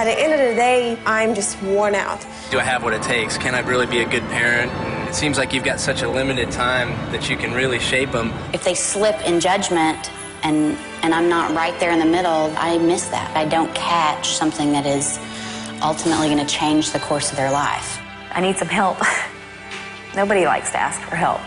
By the end of the day, I'm just worn out. Do I have what it takes? Can I really be a good parent? And it seems like you've got such a limited time that you can really shape them. If they slip in judgment and I'm not right there in the middle, I miss that. I don't catch something that is ultimately going to change the course of their life. I need some help. Nobody likes to ask for help.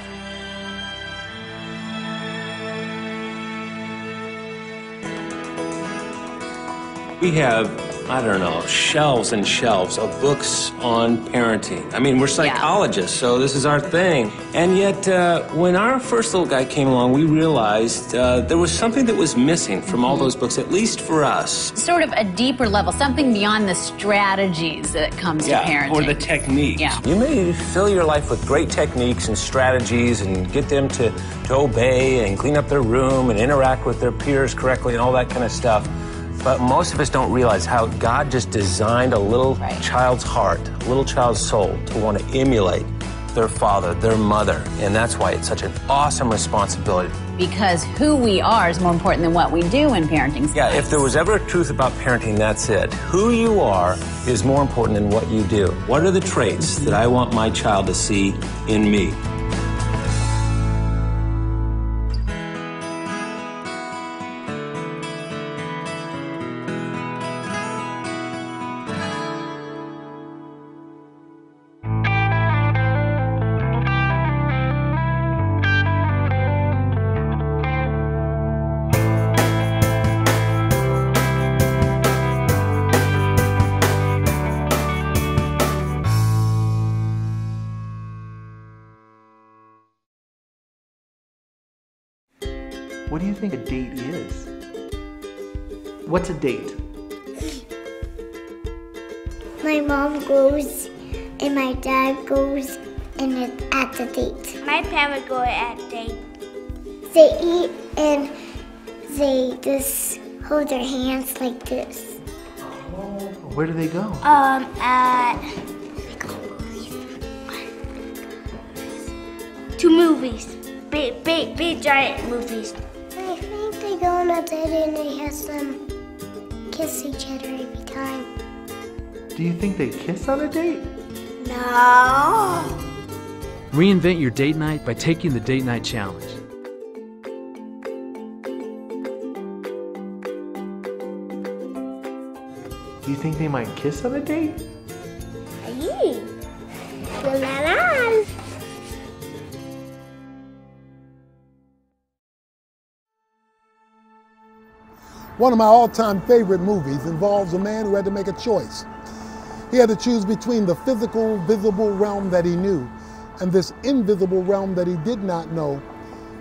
We have, I don't know, shelves and shelves of books on parenting. I mean, we're psychologists, so this is our thing. And yet, when our first little guy came along, we realized there was something that was missing from all those books, at least for us. Sort of a deeper level, something beyond the strategies that comes to parenting. Or the techniques. Yeah. You may fill your life with great techniques and strategies and get them to obey and clean up their room and interact with their peers correctly and all that kind of stuff. But most of us don't realize how God just designed a little child's heart, a little child's soul to want to emulate their father, their mother. And that's why it's such an awesome responsibility. Because who we are is more important than what we do in parenting. Yeah, if there was ever a truth about parenting, that's it. Who you are is more important than what you do. What are the traits that I want my child to see in me? What do you think a date is? What's a date? My mom goes and my dad goes and it's at the date. My parents go at date. They eat and they just hold their hands like this. Where do they go? To movies. Big giant movies. I think they go on a date and they have some kiss each other every time. Do you think they kiss on a date? No. Reinvent your date night by taking the Date Night Challenge. Do you think they might kiss on a date? Aye. La la la. One of my all-time favorite movies involves a man who had to make a choice. He had to choose between the physical, visible realm that he knew and this invisible realm that he did not know.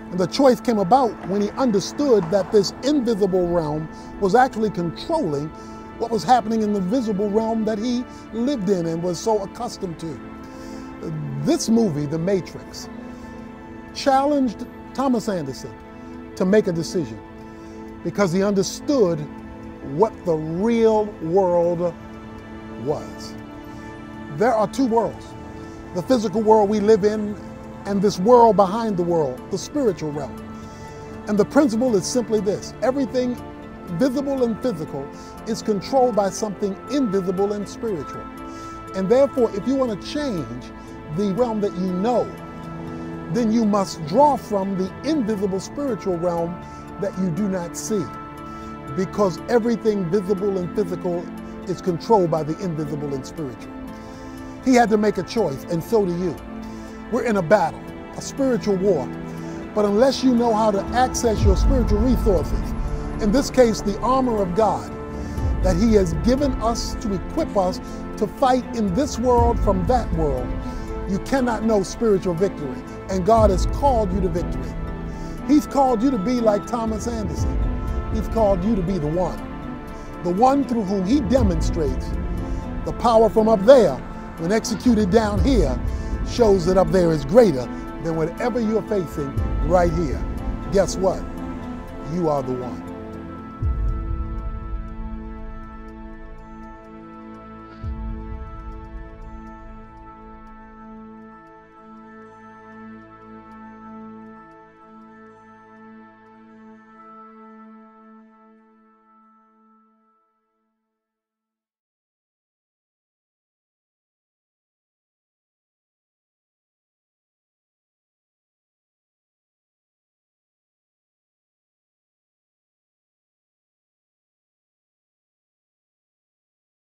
And the choice came about when he understood that this invisible realm was actually controlling what was happening in the visible realm that he lived in and was so accustomed to. This movie, The Matrix, challenged Thomas Anderson to make a decision, because he understood what the real world was. There are two worlds, the physical world we live in and this world behind the world, the spiritual realm. And the principle is simply this: everything visible and physical is controlled by something invisible and spiritual. And therefore, if you want to change the realm that you know, then you must draw from the invisible spiritual realm that you do not see, because everything visible and physical is controlled by the invisible and spiritual. He had to make a choice, and so do you. We're in a battle, a spiritual war, but unless you know how to access your spiritual resources, in this case, the armor of God that He has given us to equip us to fight in this world from that world, you cannot know spiritual victory, and God has called you to victory. He's called you to be like Thomas Anderson. He's called you to be the one through whom He demonstrates the power from up there, when executed down here, shows that up there is greater than whatever you're facing right here. Guess what? You are the one.